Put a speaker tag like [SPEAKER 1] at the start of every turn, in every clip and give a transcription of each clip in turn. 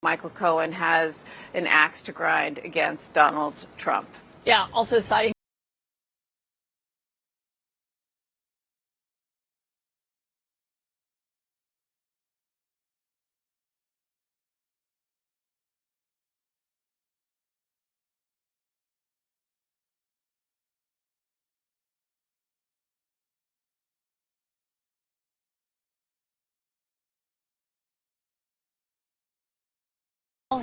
[SPEAKER 1] Michael Cohen has an axe to grind against Donald Trump.
[SPEAKER 2] Yeah, also citing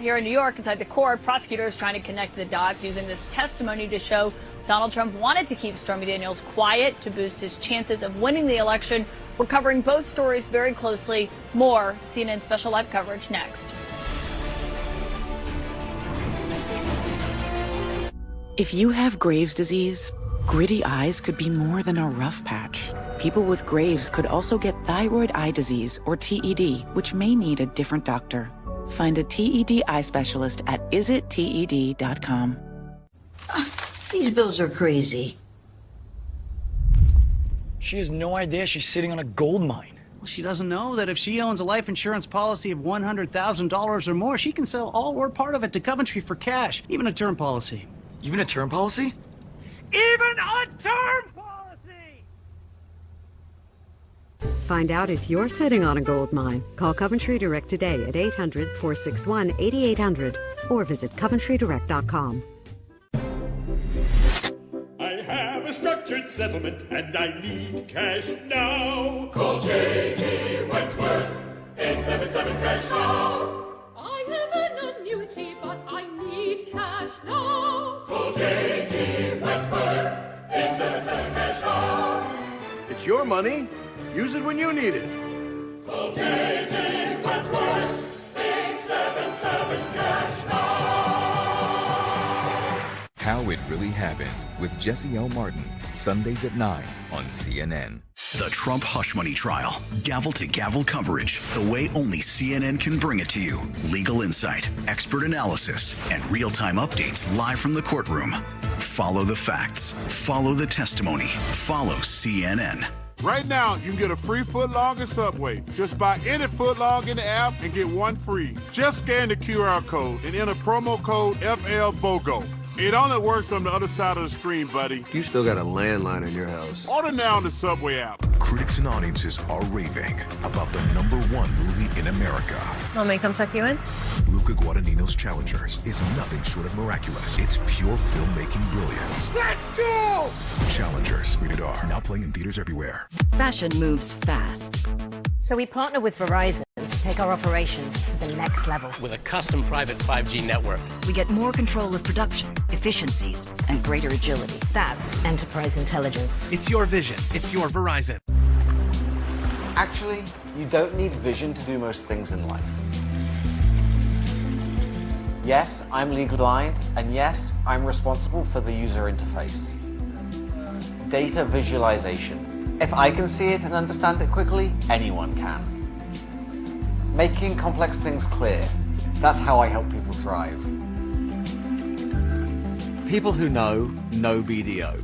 [SPEAKER 2] here in New York inside the court, prosecutors trying to connect the dots using this testimony to show Donald Trump wanted to keep Stormy Daniels quiet to boost his chances of winning the election. We're covering both stories very closely. More CNN special live coverage next.
[SPEAKER 3] If you have Graves' disease, gritty eyes could be more than a rough patch. People with Graves could also get thyroid eye disease, or TED, which may need a different doctor. Find a TED eye specialist at isitted.com.
[SPEAKER 4] These bills are crazy.
[SPEAKER 5] She has no idea she's sitting on a gold mine.
[SPEAKER 6] Well, she doesn't know that if she owns a life insurance policy of $100,000 or more, she can sell all or part of it to Coventry for cash, even a term policy.
[SPEAKER 5] Even a term policy?
[SPEAKER 6] Even a term policy!
[SPEAKER 7] Find out if you're sitting on a gold mine. Call Coventry Direct today at 800-461-8800 or visit coventrydirect.com.
[SPEAKER 8] I have a structured settlement and I need cash now. Call J.G. Wentworth, 877-CASH now.
[SPEAKER 9] I have an annuity, but I need cash now.
[SPEAKER 8] Call J.G. Wentworth, 877-CASH now.
[SPEAKER 10] It's your money. Use it when you need it.
[SPEAKER 8] Call J.G. Wentworth, 877-CASH now.
[SPEAKER 11] How It Really Happened with Jesse L. Martin, Sundays at 9 on CNN.
[SPEAKER 12] The Trump hush money trial. Gavel-to-gavel coverage. The way only CNN can bring it to you. Legal insight, expert analysis, and real-time updates live from the courtroom. Follow the facts. Follow the testimony. Follow CNN.
[SPEAKER 10] Right now, you can get a free footlong at Subway. Just buy any footlong in the app and get one free. Just scan the QR code and enter promo code FLBOGO. It only works on the other side of the screen, buddy.
[SPEAKER 13] You still got a landline in your house.
[SPEAKER 10] Order now on the Subway app.
[SPEAKER 14] Critics and audiences are raving about the #1 movie in America.
[SPEAKER 15] Want me to come tuck you in?
[SPEAKER 14] Luca Guadagnino's Challengers is nothing short of miraculous. It's pure filmmaking brilliance.
[SPEAKER 10] Let's go!
[SPEAKER 14] Challengers, rated R, now playing in theaters everywhere.
[SPEAKER 16] Fashion moves fast.
[SPEAKER 15] So we partner with Verizon to take our operations to the next level.
[SPEAKER 17] With a custom private 5G network.
[SPEAKER 16] We get more control of production, efficiencies, and greater agility.
[SPEAKER 15] That's enterprise intelligence.
[SPEAKER 18] It's your vision. It's your Verizon.
[SPEAKER 19] Actually, you don't need vision to do most things in life. Yes, I'm legally blind, and yes, I'm responsible for the user interface. Data visualization. If I can see it and understand it quickly, anyone can. Making complex things clear. That's how I help people thrive. People who know BDO.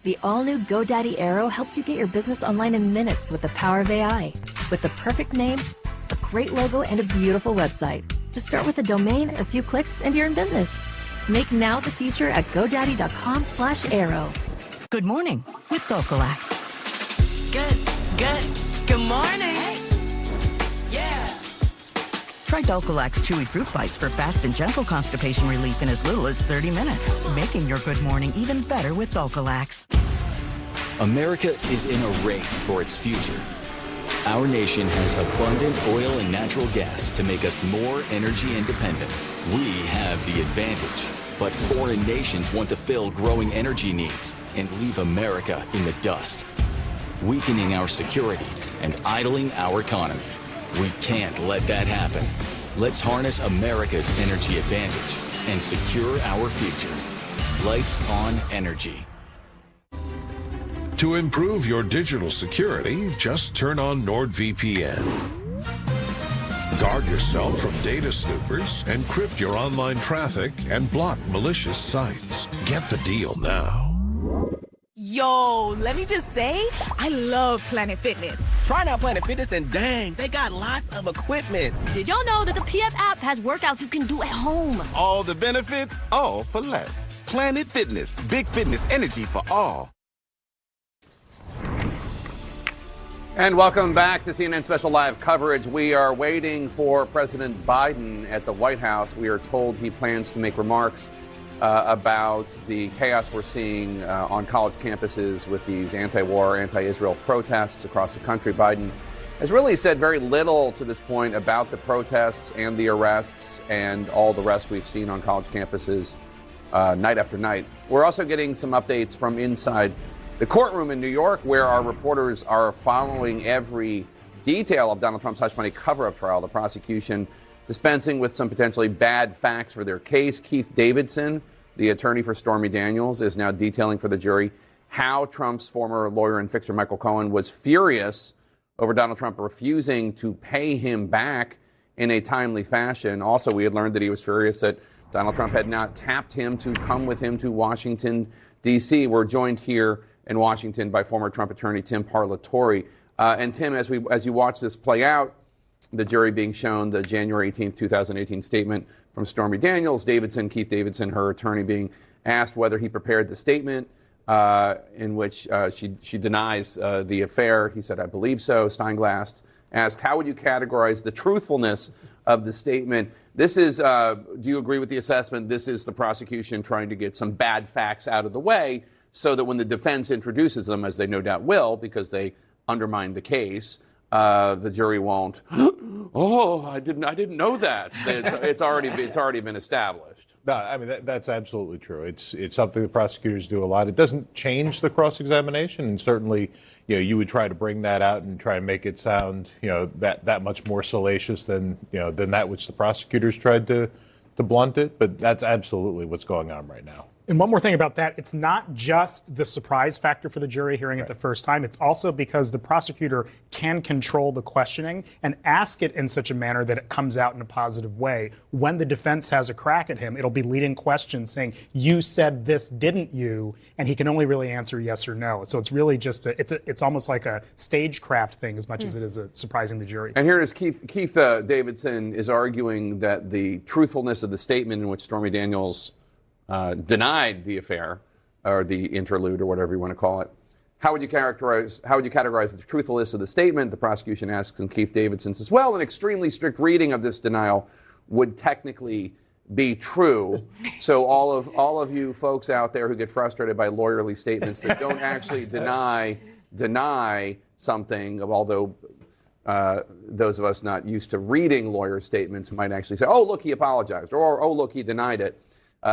[SPEAKER 20] The all-new GoDaddy Aero helps you get your business online in minutes with the power of AI. With the perfect name, a great logo, and a beautiful website. Just start with a domain, a few clicks, and you're in business. Make now the future at godaddy.com/aero.
[SPEAKER 6] Good morning with Docalax.
[SPEAKER 2] Good morning. Hey. Yeah.
[SPEAKER 6] Try Docalax Chewy Fruit Bites for fast and gentle constipation relief in as little as 30 minutes. Making your good morning even better with Docalax.
[SPEAKER 4] America is in a race for its future. Our nation has abundant oil and natural gas to make us more energy independent. We have the advantage, but foreign nations want to fill growing energy needs and leave America in the dust, weakening our security and idling our economy. We can't let that happen. Let's harness America's energy advantage and secure our future. Lights on Energy.
[SPEAKER 14] To improve your digital security, just turn on NordVPN. Guard yourself from data snoopers, encrypt your online traffic, and block malicious sites. Get the deal now.
[SPEAKER 21] Yo, let me just say, I love Planet Fitness.
[SPEAKER 18] Try out Planet Fitness and dang, they got lots of equipment.
[SPEAKER 20] Did y'all know that the PF app has workouts you can do at home?
[SPEAKER 22] All the benefits, all for less. Planet Fitness, big fitness energy for all.
[SPEAKER 23] And welcome back to CNN Special Live coverage. We are waiting for President Biden at the White House. We are told he plans to make remarks about the chaos we're seeing on college campuses with these anti-war, anti-Israel protests across the country. Biden has really said very little to this point about the protests and the arrests and all the rest we've seen on college campuses night after night. We're also getting some updates from inside the courtroom in New York, where our reporters are following every detail of Donald Trump's hush money cover-up trial. The prosecution dispensing with some potentially bad facts for their case. Keith Davidson, the attorney for Stormy Daniels, is now detailing for the jury how Trump's former lawyer and fixer Michael Cohen was furious over Donald Trump refusing to pay him back in a timely fashion. Also, we had learned that he was furious that Donald Trump had not tapped him to come with him to Washington, D.C. We're joined here in Washington by former Trump attorney Tim Parlatore. And Tim, as you watch this play out, the jury being shown the January 18th, 2018 statement from Stormy Daniels, Keith Davidson, her attorney, being asked whether he prepared the statement in which she denies the affair. He said, I believe so. Steinglass asked, how would you categorize the truthfulness of the statement? This is, do you agree with the assessment? This is the prosecution trying to get some bad facts out of the way so that when the defense introduces them, as they no doubt will, because they undermine the case, the jury won't. Oh, I didn't know that. It's already been established.
[SPEAKER 24] No, I mean that's absolutely true. It's something the prosecutors do a lot. It doesn't change the cross-examination, and certainly, you would try to bring that out and try and make it sound, that much more salacious than that which the prosecutors tried to blunt it. But that's absolutely what's going on right now.
[SPEAKER 25] And one more thing about that, it's not just the surprise factor for the jury hearing it the first time. It's also because the prosecutor can control the questioning and ask it in such a manner that it comes out in a positive way. When the defense has a crack at him, it'll be leading questions saying, you said this, didn't you? And he can only really answer yes or no. So it's really just it's almost like a stagecraft thing as much as it is surprising the jury.
[SPEAKER 23] And here is Keith Davidson is arguing that the truthfulness of the statement in which Stormy Daniels denied the affair, or the interlude, or whatever you want to call it. How would you categorize the truthfulness of the statement? The prosecution asks, and Keith Davidson says, well, an extremely strict reading of this denial would technically be true. So all of you folks out there who get frustrated by lawyerly statements that don't actually deny something, although those of us not used to reading lawyer statements might actually say, oh, look, he apologized, or oh, look, he denied it.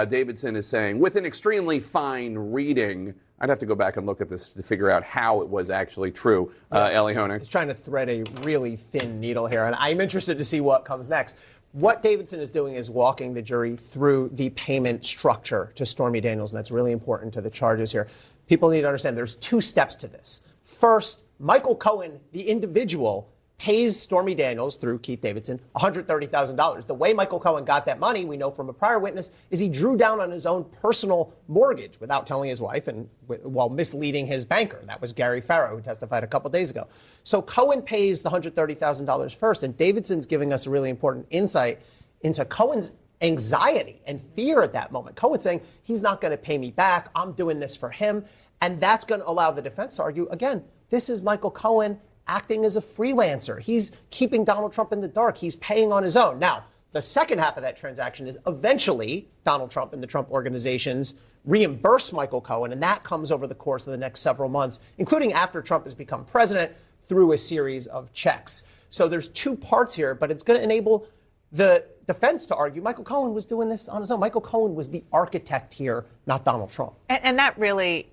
[SPEAKER 23] Davidson is saying, with an extremely fine reading, I'd have to go back and look at this to figure out how it was actually true. Ellie Honig.
[SPEAKER 26] He's trying to thread a really thin needle here, and I'm interested to see what comes next. What Davidson is doing is walking the jury through the payment structure to Stormy Daniels, and that's really important to the charges here. People need to understand there's two steps to this. First, Michael Cohen, the individual, pays Stormy Daniels, through Keith Davidson, $130,000. The way Michael Cohen got that money, we know from a prior witness, is he drew down on his own personal mortgage without telling his wife and while misleading his banker. That was Gary Farrow, who testified a couple days ago. So Cohen pays the $130,000 first, and Davidson's giving us a really important insight into Cohen's anxiety and fear at that moment. Cohen's saying, he's not going to pay me back. I'm doing this for him. And that's going to allow the defense to argue, again, this is Michael Cohen acting as a freelancer. He's keeping Donald Trump in the dark. He's paying on his own. Now, the second half of that transaction is eventually Donald Trump and the Trump organizations reimburse Michael Cohen, and that comes over the course of the next several months, including after Trump has become president, through a series of checks. So there's two parts here, but it's going to enable the defense to argue Michael Cohen was doing this on his own. Michael Cohen was the architect here, not Donald Trump.
[SPEAKER 1] And that really,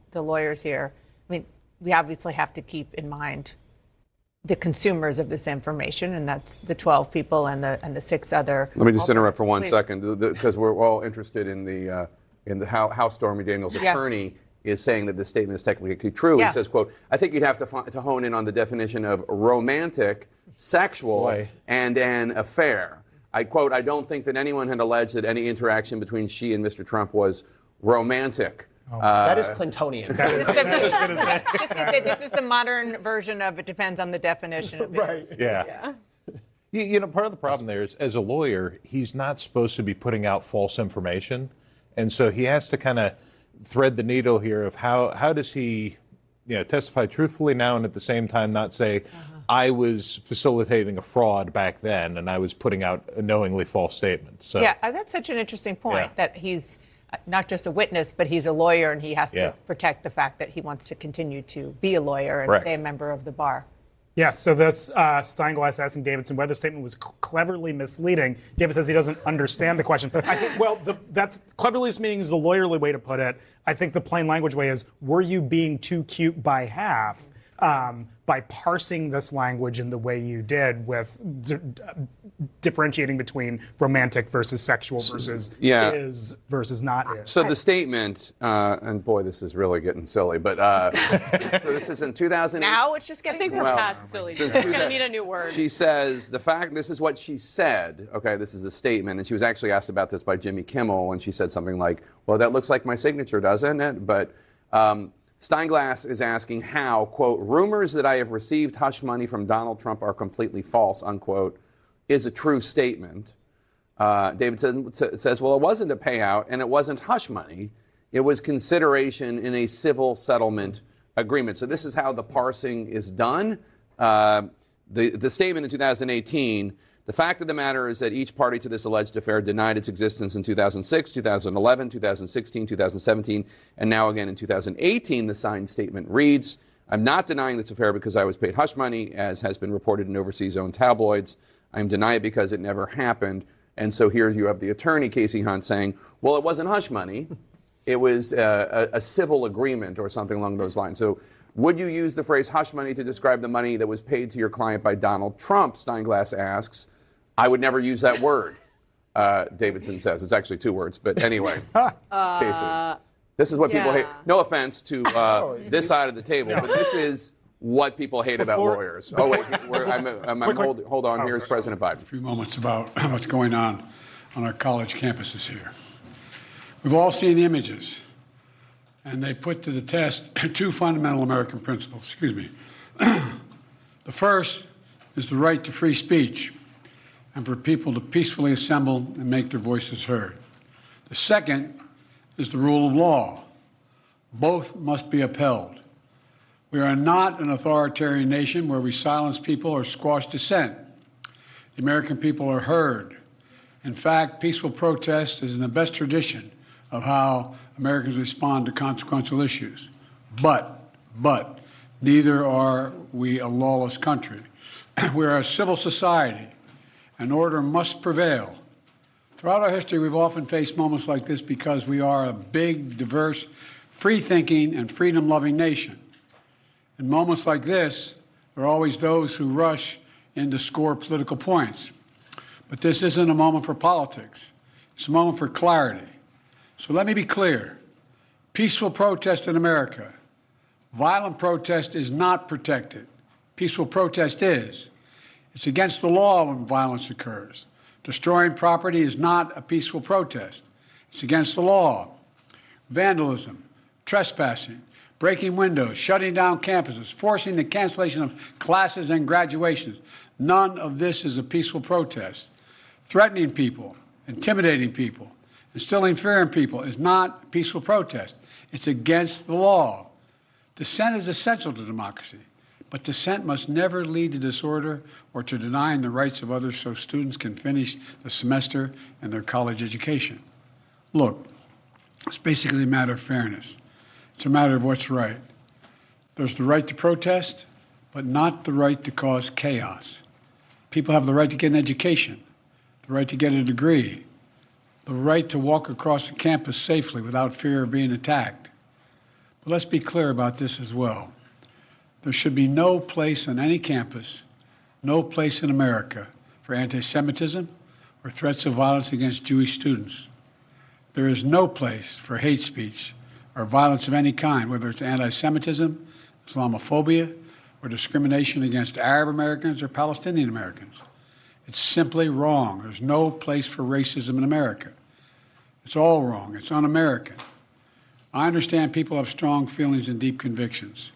[SPEAKER 1] the lawyers here, we obviously have to keep in mind the consumers of this information, and that's the 12 people and the 6 other.
[SPEAKER 23] Let me just interrupt for 1 second, because we're all interested in how Stormy Daniels' attorney is saying that this statement is technically true. He says, quote, I think you'd have to hone in on the definition of romantic, sexual, and an affair. I quote, I don't think that anyone had alleged that any interaction between she and Mr. Trump was romantic.
[SPEAKER 26] That is Clintonian.
[SPEAKER 1] Just gonna say, this is the modern version of it depends on the definition of it.
[SPEAKER 26] Right.
[SPEAKER 24] Yeah. You know, part of the problem there is, as a lawyer, he's not supposed to be putting out false information. And so he has to kind of thread the needle here of how does he, testify truthfully now and at the same time not say, I was facilitating a fraud back then and I was putting out a knowingly false statement. So
[SPEAKER 1] yeah, that's such an interesting point that he's not just a witness, but he's a lawyer and he has to protect the fact that he wants to continue to be a lawyer and stay a member of the bar.
[SPEAKER 25] Yes, so this Steinglass asking Davidson whether the statement was cleverly misleading. David says he doesn't understand the question. I think, that's cleverly misleading is the lawyerly way to put it. I think the plain language way is, were you being too cute by half by parsing this language in the way you did with differentiating between romantic versus sexual versus is versus not is.
[SPEAKER 23] So the statement, and boy, this is really getting silly, but so this is in 2008.
[SPEAKER 1] Now it's just getting
[SPEAKER 2] we're past silly. We're going to need a new word.
[SPEAKER 23] She says, this is what she said. Okay, this is the statement. And she was actually asked about this by Jimmy Kimmel, and she said something like, well, that looks like my signature, doesn't it? But Steinglass is asking how, quote, rumors that I have received hush money from Donald Trump are completely false, unquote, is a true statement. David says, well, it wasn't a payout and it wasn't hush money. It was consideration in a civil settlement agreement. So this is how the parsing is done. The statement in 2018, the fact of the matter is that each party to this alleged affair denied its existence in 2006, 2011, 2016, 2017, and now again in 2018. The signed statement reads, I'm not denying this affair because I was paid hush money, as has been reported in overseas-owned tabloids. I'm denying it because it never happened. And so here you have the attorney, Casey Hunt, saying, well, it wasn't hush money. It was a civil agreement or something along those lines. So would you use the phrase hush money to describe the money that was paid to your client by Donald Trump? Steinglass asks. I would never use that word, Davidson says. It's actually two words, but anyway. Casey. This is what people hate. No offense to this side of the table, but this is what people hate about lawyers. Oh, wait, hold on. Here's President Biden.
[SPEAKER 3] A few moments about what's going on our college campuses here. We've all seen the images, and they put to the test two fundamental American principles. Excuse me. The first is the right to free speech and for people to peacefully assemble and make their voices heard. The second is the rule of law. Both must be upheld. We are not an authoritarian nation where we silence people or squash dissent. The American people are heard. In fact, peaceful protest is in the best tradition of how Americans respond to consequential issues. But neither are we a lawless country. We are a civil society, and order must prevail. Throughout our history, we've often faced moments like this because we are a big, diverse, free-thinking, and freedom-loving nation. In moments like this, there are always those who rush in to score political points. But this isn't a moment for politics. It's a moment for clarity. So let me be clear. Peaceful protest in America. Violent protest is not protected. Peaceful protest is. It's against the law when violence occurs. Destroying property is not a peaceful protest. It's against the law. Vandalism, trespassing, breaking windows, shutting down campuses, forcing the cancellation of classes and graduations. None of this is a peaceful protest. Threatening people, intimidating people, instilling fear in people is not a peaceful protest. It's against the law. Dissent is essential to democracy, but dissent must never lead to disorder or to denying the rights of others so students can finish the semester and their college education. Look, it's basically a matter of fairness. It's a matter of what's right. There's the right to protest, but not the right to cause chaos. People have the right to get an education, the right to get a degree, the right to walk across the campus safely without fear of being attacked. But let's be clear about this as well. There should be no place on any campus, no place in America for anti-Semitism or threats of violence against Jewish students. There is no place for hate speech or violence of any kind, whether it's anti-Semitism, Islamophobia, or discrimination against Arab Americans or Palestinian Americans. It's simply wrong. There's no place for racism in America. It's all wrong. It's un-American. I understand people have strong feelings and deep convictions.